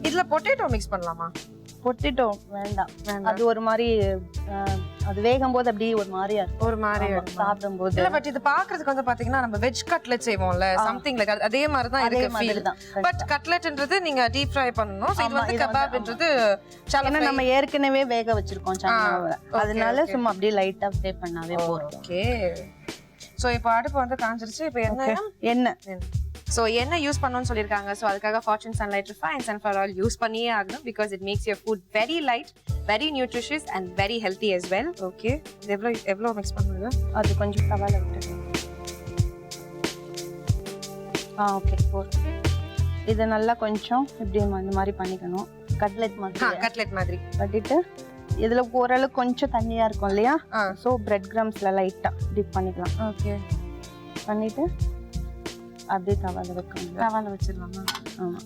இதுல potato mix பண்ணலாமா? Potato வேண்டாம், அது ஒரு மாதிரி அது வேகும் போது அப்படியே ஒரு மாதிரியா இருக்கும், ஒரு மாதிரி சாப்பிடும் போது. இல்ல பட் இது பாக்குறதுக்கு வந்து பாத்தீங்கன்னா நம்ம வெஜ் கட்லெட் செய்வோம்ல, சம்திங் லைக் அதே மாதிரி தான் இருக்கு ஃபீல். பட் கட்லெட்ன்றது நீங்க டீப் ஃப்ரை பண்ணனும், இது வந்து கபாப்ன்றது ஏன்னா நம்ம ஏற்கனவே வேக வச்சிருக்கோம் சன்னாவை, அதனால சும்மா அப்படியே லைட்டா ஃப்ரை பண்ணாவே போதும். ஓகே, சோ இப்போ அடுப்பு வந்து காஞ்சிருச்சு. இப்போ எண்ணெய் So என்ன யூஸ் பண்ணனும்னு சொல்லிருக்காங்க. சோ அதுக்காக Fortune Sunlight Refined Sunflower Oil use பண்ணியே ஆகணும் because it makes your food very light, very nutritious and very healthy as well. Okay, இது எவ்வளவு மிக்ஸ் பண்ணுங்க? அது கொஞ்சம் தவால விட்டுருங்க. ஓகே போதும். இத நல்லா கொஞ்சம் இப்படி இந்த மாதிரி பண்ணிக்கணும், கட்லெட் மாதிரி பண்ணிட்டு இதுல ஓரளவுக்கு கொஞ்சம் தண்ணியா இருக்கும் இல்லையா, சோ பிரெட் கிரம்ஸ்ல லைட்டா டிப் பண்ணிக்கலாம். ஓகே, பண்ணிட்டு அப்படியே தவால வச்சிடலாமா? ஆமா.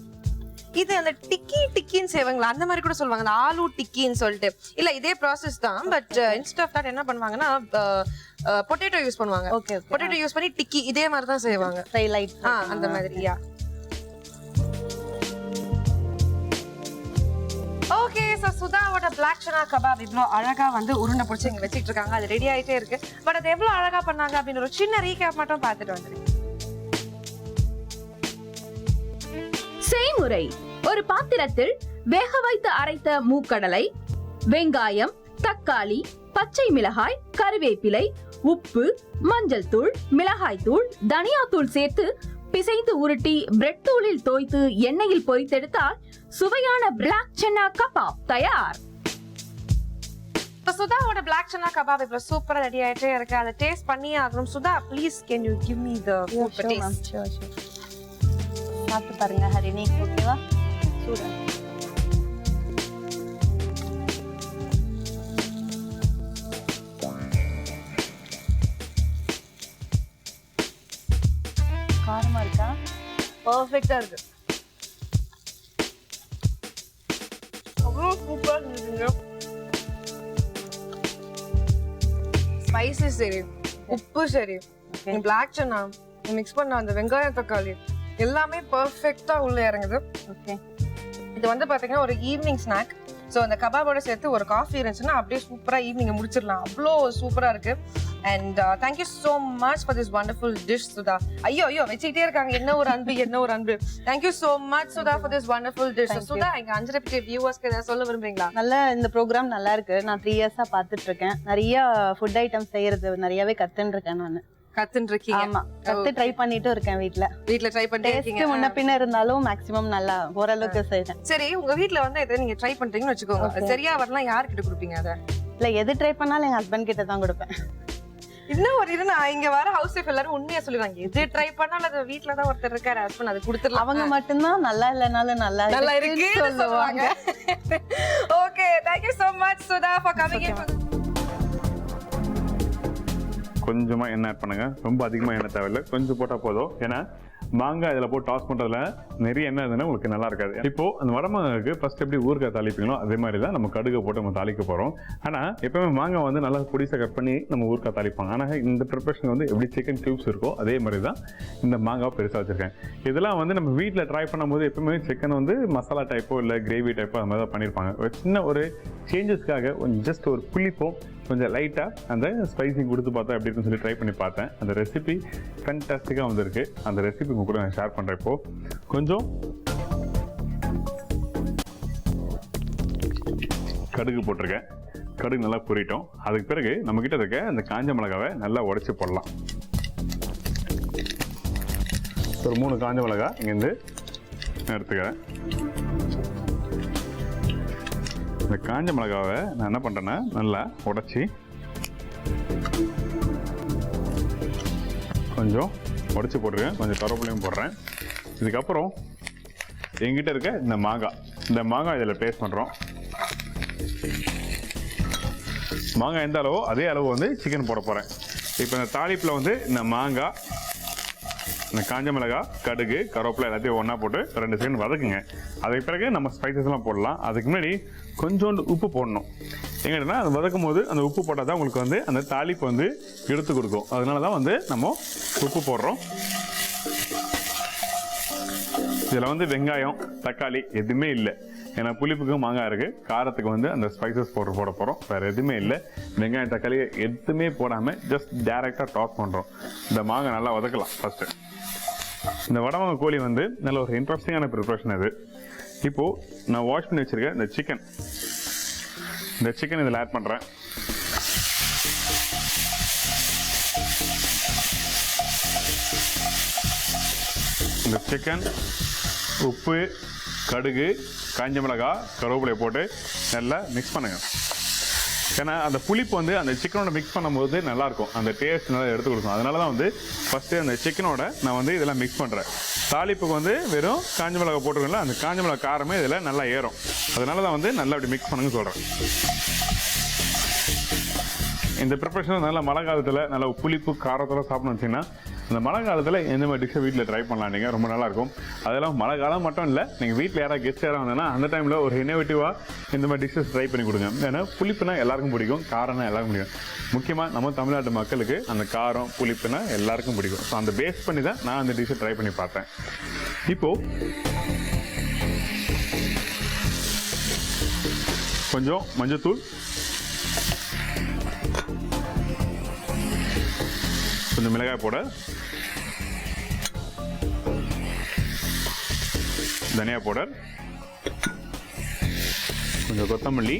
இது அந்த டிக்கின்னு செய்வாங்களா, அந்த மாதிரி கூட சொல்லுவாங்க, அந்த ஆலு டிக்கின்னு சொல்லிட்டு. இல்ல இதே ப்ராசஸ் தான், பட் இன்ஸ்டெட் ஆஃப் தட் என்ன பண்ணுவாங்கன்னா பொட்டேட்டோ யூஸ் பண்ணுவாங்க. ஓகே, பொட்டேட்டோ யூஸ் பண்ணி டிக்கி இதே மாதிரி தான் செய்வாங்க, ஃப்ரை லைட் அந்த மாதிரியா. ஓகே, சோ சுதாவோட பிளாக் சனா கபாப் இவ்ளோ அழகா வந்து உருண்டை பிடிச்சி இங்க வச்சிட்டு இருக்காங்க, அது ரெடி ஆயிட்டே இருக்கு. பட் அது எவ்வளவு அழகா பண்ணாங்க அப்படின்னு ஒரு சின்ன ரீகேப் மட்டும் பார்த்துட்டு வந்துருங்க. செய்முறை: ஒரு பாத்திரத்தில் வேக வைத்து அரைத்த மூக்கடலை, வெங்காயம், தக்காளி, பச்சை மிளகாய், கறிவேப்பிலை, உப்பு, மஞ்சள் தூள், மிளகாய் தூள், தனியா தூள் சேர்த்து பிசைந்து உருட்டி பிரெட் தூளில் தோய்த்து எண்ணெயில் பொரித்தெடுத்தால் சுவையான பிளாக் சன்னா கபாப் தயார். சுதாவோட பிளாக் சன்னா கபாப் இப்ப சூப்பரா ரெடி ஆயிட்டே இருக்கு, அதை டேஸ்ட் பண்ணியே ஆகணும். Sudha please can you give me the food taste? சாப்பிட்டு பாருங்க ஹரிணி, ஓகேவா? சூடா காரமா இருக்கா? பர்ஃபெக்ட்டா இருக்கு, அவ்வளோ சூப்பரா இருக்குங்க. ஸ்பைசஸ் சரி, உப்பு சரி, பிளாக் சன்னா மிக்ஸ் பண்ண அந்த வெங்காயம் தக்காளி எல்லாமே பர்ஃபெக்ட்டா உள்ள இறங்குது. ஓகே, இது வந்து பாத்தீங்கன்னா ஒரு ஈவினிங் ஸ்நாக். ஸோ அந்த கபாபோட சேர்த்து ஒரு காஃபி இருந்துச்சுன்னா அப்படியே சூப்பரா ஈவினிங் முடிச்சிடலாம், அவ்வளோ சூப்பரா இருக்கு. And thank you so much for this wonderful dish Sudha. ஐயோ வச்சுக்கிட்டே இருக்காங்க, என்ன ஒரு அன்பு. Thank you so much Sudha for this wonderful dish. Sudha, எங்க அஞ்சரை வியூவர்ஸ்க்கு ஏதாவது சொல்ல விரும்புறீங்களா? நல்லா, இந்த ப்ரோக்ராம் நல்லா இருக்கு. நான் 3 இயர்ஸா பாத்துட்டு இருக்கேன், நிறைய ஃபுட் ஐட்டம் செய்யறது நிறையவே கத்துன்னு இருக்கேன் நான். கத்துன்றிருக்கீங்க? ஆமா, கத்து ட்ரை பண்ணிட்டு இருக்கேன். வீட்ல ட்ரை பண்ணிட்டே இருக்கீங்க. முன்ன பின்ன இருந்தாலும் மேக்ஸிமம் நல்லா ஓரளவுக்கு செய்றேன். சரி, உங்க வீட்ல வந்து இத நீங்க ட்ரை பண்றீங்கன்னு வெச்சுக்கோங்க, சரியா வரலாம் யார் கிட்ட கொடுப்பீங்க அத? இல்ல, எது ட்ரை பண்ணாலும் எங்க ஹஸ்பண்ட் கிட்ட தான் கொடுப்பேன். இன்னும் ஒரு இது, நான் இங்க வர ஹவுஸ் ஒய்ஃப் எல்லாரும் உண்மையா சொல்லுவாங்க, எது ட்ரை பண்ணாலும் அது வீட்ல தான் ஒருத்தர் இருக்காரு ஹஸ்பண்ட், அது கொடுத்துடலாம். அவங்க மட்டும்தான் நல்லா இல்லனாலும் நல்லா இருக்குன்னு சொல்லுவாங்க. Okay, thank you so much Sudha for coming in. கொஞ்சமாக எண்ணெய் ஆட் பண்ணுங்கள், ரொம்ப அதிகமாக எண்ணெய் தேவையில்லை, கொஞ்சம் போட்டால் போதும். ஏன்னா மாங்காய் இதில் போட்டு டாஸ் பண்ணுறதுல நிறைய எண்ணெய் இருந்ததுன்னா உங்களுக்கு நல்லா இருக்காது. இப்போது அந்த வடமாங்காய்க்கு ஃபஸ்ட் எப்படி ஊறுகாய் தாளிப்பீங்களோ அதே மாதிரி தான் நம்ம கடுகை போட்டு நம்ம தாளிக்க போகிறோம். ஆனால் எப்போவுமே மாங்காய் வந்து நல்லா பொடிசாக கட் பண்ணி நம்ம ஊறுகாய் தாளிப்பாங்க. ஆனால் இந்த ப்ரிப்பரேஷன் வந்து எப்படி சிக்கன் க்யூப்ஸ் இருக்கோ அதே மாதிரி தான் இந்த மாங்காய் பெருசாக வச்சுருக்கேன். இதெல்லாம் வந்து நம்ம வீட்டில் ட்ரை பண்ணும்போது எப்பவுமே சிக்கன் வந்து மசாலா டைப்போ இல்லை கிரேவி டைப்போ அது மாதிரி தான் பண்ணியிருப்பாங்க. ஒரு சின்ன ஒரு சேஞ்சஸ்க்காக ஜஸ்ட் ஒரு புளிப்போ கொஞ்சம் லைட்டாக அந்த ஸ்பைசிங் கொடுத்து பார்த்தா எப்படி இருக்குன்னு சொல்லி ட்ரை பண்ணி பார்த்தேன். அந்த ரெசிபி ஃபேன்டாஸ்டிக்காக வந்திருக்கு. அந்த ரெசிபி உங்க கூட நான் ஷேர் பண்ணுறேன். இப்போது கொஞ்சம் கடுகு போட்டிருக்கேன், கடுகு நல்லா பொரிட்டோம். அதுக்கு பிறகு நம்மக்கிட்ட இருக்க அந்த காஞ்ச மிளகாவை நல்லா உடைச்சி போடலாம். ஒரு 3 காஞ்ச மிளகா இங்கேருந்து நான் எடுத்துக்கிறேன். இந்த காஞ்ச மிளகாவை நான் என்ன பண்ணுறேன்னா நல்லா உடைச்சி கொஞ்சம் உடைச்சி போட்டுருக்கேன், கொஞ்சம் கருவேப்பிலையும் போடுறேன். இதுக்கப்புறம் எங்கிட்ட இருக்க இந்த மாங்காய் இதில் பேஸ்ட் பண்ணுறோம். மாங்காய் எந்த அளவோ அதே அளவு வந்து சிக்கன் போட போகிறேன். இப்போ இந்த தாளிப்பில் வந்து இந்த மாங்காய், இந்த காஞ்ச மிளகாய், கடுகு, கருவேப்பிலை எல்லாத்தையும் ஒன்றா போட்டு 2 செகண்ட் வதக்குங்க. அதுக்கு பிறகு நம்ம ஸ்பைசஸ்லாம் போடலாம். அதுக்கு முன்னாடி கொஞ்சோண்டு உப்பு போடணும். எங்கன்னா அது வதக்கும் போது அந்த உப்பு போட்டால் தான் உங்களுக்கு வந்து அந்த தாளிப்பு வந்து எடுத்து கொடுக்கும். அதனால தான் வந்து நம்ம உப்பு போடுறோம். இதில் வந்து வெங்காயம் தக்காளி எதுவுமே இல்லை. ஏன்னா புளிப்புக்கு மாங்காய் இருக்குது, காரத்துக்கு வந்து அந்த ஸ்பைசஸ் பவுடர் போட போகிறோம், வேறு எதுவுமே இல்லை. வெங்காயம் தக்காளி எதுவுமே போடாமல் ஜஸ்ட் டேரெக்டாக டாஸ் பண்ணுறோம். இந்த மாங்காய் நல்லா வதக்கலாம் ஃபஸ்ட்டு. இந்த வடமாங்காய் கோழி வந்து நல்ல ஒரு இன்ட்ரெஸ்டிங்கான ப்ரிப்ரேஷன் அது. இப்போது நான் வாஷ் பண்ணி வச்சுருக்கேன் இந்த சிக்கன் இதில் ஆட் பண்ணுறேன். இந்த சிக்கன், உப்பு, கடுகு, காஞ்ச மிளகாய், கருவேப்பிலையை போட்டு நல்லா மிக்ஸ் பண்ணுங்கள். ஏன்னா அந்த புளிப்பு வந்து அந்த சிக்கனோட மிக்ஸ் பண்ணும்போது நல்லாயிருக்கும், அந்த டேஸ்ட் நல்லா எடுத்து கொடுக்கும். அதனால தான் வந்து ஃபஸ்ட்டு அந்த சிக்கனோட நான் வந்து இதெல்லாம் மிக்ஸ் பண்ணுறேன். தாளிப்புக்கு வந்து வெறும் காஞ்ச மிளகாய் போட்டுருக்கல, அந்த காஞ்ச மிளகாய் காரமே இதில் நல்லா ஏறும். அதனால தான் வந்து நல்லா அப்படி மிக்ஸ் பண்ணுங்க சொல்கிறேன். இந்த ப்ரிப்பரேஷன் நல்லா மழை காலத்தில் நல்லா புளிப்பு காரத்தோட சாப்பிட்ணும் வச்சிங்கன்னா, இந்த மழை காலத்தில் எந்த மாதிரி டிஷ்ஷை வீட்டில் ட்ரை பண்ணலாம் நீங்கள், ரொம்ப நல்லாயிருக்கும். அதெல்லாம் மழை காலம் மட்டும் இல்லை, நீங்கள் வீட்டில் யாராவது கெஸ்ட் யாராவது வந்தோன்னா அந்த டைமில் ஒரு இன்னோவேட்டிவாக இந்த மாதிரி டிஷ்ஷஸ் ட்ரை பண்ணி கொடுங்க. ஏன்னா புளிப்புனா எல்லாருக்கும் பிடிக்கும், காரம்னா எல்லாருக்கும் பிடிக்கும். முக்கியமாக நம்ம தமிழ்நாட்டு மக்களுக்கு அந்த காரம் புளிப்புனா எல்லாருக்கும் பிடிக்கும். ஸோ அந்த பேஸ் பண்ணி தான் நான் அந்த டிஷ்ஷை ட்ரை பண்ணி பார்த்தேன். இப்போது கொஞ்சம் மஞ்சத்தூள், கொஞ்சம் மிளகாய் போட, தனியா பவுடர், கொஞ்சம் கொத்தமல்லி,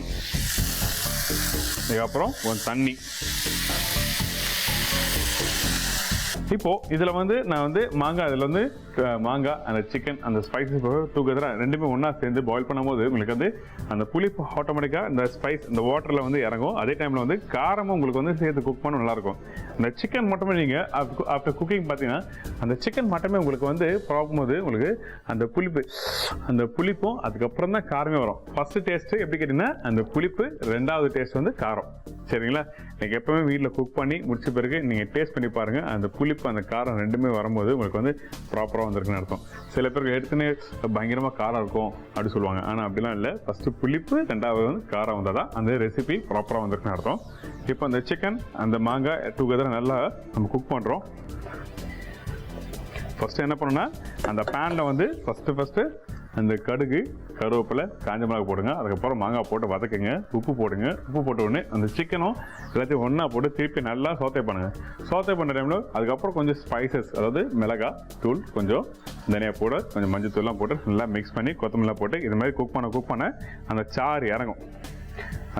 அதுக்கப்புறம் கொஞ்சம் தண்ணி. இப்போ இதுல வந்து நான் வந்து மாங்காய், இதுல வந்து மாங்காய் அந்த சிக்கன் அந்த ஸ்பைசஸ் டூகெதரா ரெண்டுமே ஒன்றா சேர்ந்து பாயில் பண்ணும்போது உங்களுக்கு வந்து அந்த புளிப்பு ஆட்டோமேட்டிக்காக இந்த ஸ்பைஸ் இந்த வாட்டரில் வந்து இறங்கும். அதே டைமில் வந்து காரமும் உங்களுக்கு வந்து சேர்த்து குக் பண்ண நல்லாயிருக்கும். அந்த சிக்கன் மட்டுமே நீங்கள் ஆஃப்டர் குக்கிங் பார்த்தீங்கன்னா அந்த சிக்கன் மட்டுமே உங்களுக்கு வந்து பார்க்கும்போது உங்களுக்கு அந்த புளிப்பும் அதுக்கப்புறம் தான் காரமே வரும். ஃபர்ஸ்ட் டேஸ்ட்டு எப்படி கேட்டிங்கன்னா அந்த புளிப்பு, ரெண்டாவது டேஸ்ட் வந்து காரம். சரிங்களா? நீங்கள் எப்போவுமே வீட்டில் குக் பண்ணி முடிச்ச பிறகு நீங்கள் டேஸ்ட் பண்ணி பாருங்கள், அந்த புளிப்பு அந்த காரம் ரெண்டுமே வரும்போது உங்களுக்கு வந்து ப்ராப்பராக வந்திருக்குன்னு அர்த்தம். சில பேருக்கு எடுத்துன்னு பயங்கரமாக காரம் இருக்கும் அப்படி சொல்லுவாங்க, ஆனால் அப்படிலாம் இல்லை. ஃபஸ்ட்டு புளிப்பு, ரெண்டாவது வந்து காரம் வந்தால் தான் அந்த ரெசிபி ப்ராப்பராக வந்திருக்குன்னு அர்த்தம். இப்போ அந்த சிக்கன் அந்த மாங்காய் டுகெதர் நல்லா நம்ம குக் பண்ணுறோம். ஃபஸ்ட்டு என்ன பண்ணணும்னா அந்த பேனில் வந்து ஃபஸ்ட்டு அந்த கடுகு, கருவேப்பிலை, காஞ்ச மிளகாய் போடுங்க. அதுக்கப்புறம் மாங்காய் போட்டு வதக்குங்க, உப்பு போடுங்க. உப்பு போட்ட உடனே அந்த சிக்கனும் எல்லாத்தையும் ஒன்றா போட்டு திருப்பி நல்லா சோத்தை பண்ணுங்கள். சோத்தை பண்ணுற டைமில் அதுக்கப்புறம் கொஞ்சம் ஸ்பைசஸ், அதாவது மிளகாய் தூள், கொஞ்சம் தனியா போட, கொஞ்சம் மஞ்சள் தூள்லாம் போட்டு நல்லா மிக்ஸ் பண்ணி கொத்தமல்லாம் போட்டு இது மாதிரி குக் பண்ண அந்த சாறு இறங்கும்.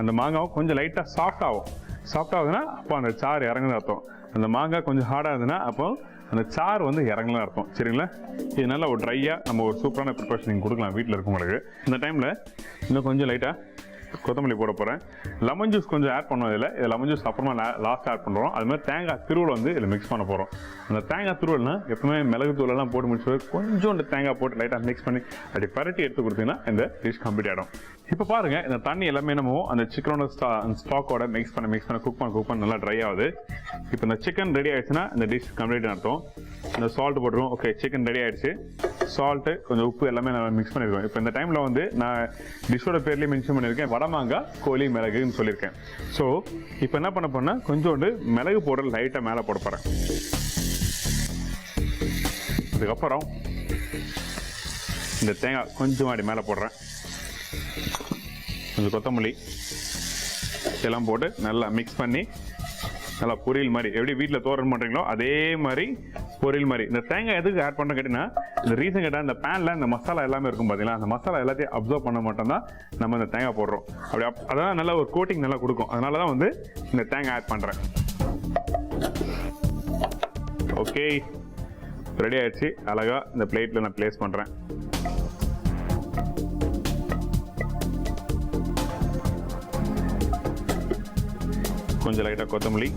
அந்த மாங்காவும் கொஞ்சம் லைட்டாக சாஃப்ட் ஆகுதுன்னா அப்போ அந்த சாறு இறங்குன்னு அர்த்தம். அந்த மாங்காய் கொஞ்சம் ஹார்டாக இருந்ததுன்னா அப்போ அந்த சாறு வந்து இறங்கலாம் இருக்கும். சரிங்களா? இது நல்லா ஒரு ட்ரையாக நம்ம ஒரு சூப்பரான ப்ரிப்பரேஷன் நீங்கள் கொடுக்கலாம் வீட்டில் இருக்கவங்களுக்கு. இந்த டைமில் இன்னும் கொஞ்சம் லைட்டாக கொத்தமல்லி போட போகிறேன். லெமன் ஜூஸ் கொஞ்சம் ஆட் பண்ணோம் இதில். லெமன் ஜூஸ் அப்புறமா லாஸ்ட் ஆட் பண்ணுறோம். அது மாதிரி தேங்காய் திருவல் வந்து இதில் மிக்ஸ் பண்ண போகிறோம். அந்த தேங்காய் திருவல்னா எப்பவுமே மிளகு தூளெல்லாம் போட்டு முடிச்சு கொஞ்சோண்டு தேங்காய் போட்டு லைட்டாக மிக்ஸ் பண்ணி அப்படி பரட்டி எடுத்து கொடுத்தீங்கன்னா இந்த டிஷ் கம்ப்ளீட் ஆகிடும். இப்போ பாருங்கள், இந்த தண்ணி எல்லாமே நம்ம அந்த சிக்கனோட ஸ்டாக்கோட மிக்ஸ் பண்ண குக் பண்ண நல்லா ட்ரை ஆகுது. இப்போ இந்த சிக்கன் ரெடி ஆயிடுச்சுன்னா இந்த டிஷ் கம்ப்ளீட் அர்த்தம். இந்த சால்ட் போட்டுருவோம். ஓகே, சிக்கன் ரெடி ஆயிடுச்சு. சால்ட்டு, கொஞ்சம் உப்பு எல்லாமே நம்ம மிக்ஸ் பண்ணியிருக்கோம். இப்போ இந்த டைமில் வந்து நான் டிஷ்ஷோட பேர்லேயே மென்ஷன் பண்ணியிருக்கேன், வடமாங்காய் கோழி மிளகுன்னு சொல்லியிருக்கேன். ஸோ இப்போ என்ன பண்ண போனால் கொஞ்சோண்டு மிளகு பவுடர் லைட்டாக மேலே போட போகிறேன். அதுக்கப்புறம் இந்த தேங்காய் கொஞ்சம் அடி மேலே போடுறேன். கொஞ்சம் கொத்தமல்லி எல்லாம் போட்டு நல்லா மிக்ஸ் பண்ணி நல்லா பொரியல் மாதிரி எப்படி வீட்டில் தோரன் பண்ணுறீங்களோ அதே மாதிரி பொரியல் மாதிரி. இந்த தேங்காய் எதுக்கு ஆட் பண்ணுறேன் கேட்டிங்கன்னா, இந்த ரீசன் கேட்டால் இந்த பேனில் இந்த மசாலா எல்லாமே இருக்கும் பார்த்தீங்களா, அந்த மசாலா எல்லாத்தையும் அப்சர்வ் பண்ண மட்டும்தான் நம்ம இந்த தேங்காய் போடுறோம். அதான் நல்லா ஒரு கோட்டிங் நல்லா கொடுக்கும். அதனால தான் வந்து இந்த தேங்காய் ஆட் பண்ணுறேன். ஓகே, ரெடி ஆயிடுச்சு. அழகாக இந்த பிளேட்டில் நான் பிளேஸ் பண்ணுறேன். கொஞ்சம் லைட்டாக கொத்தமல்லி,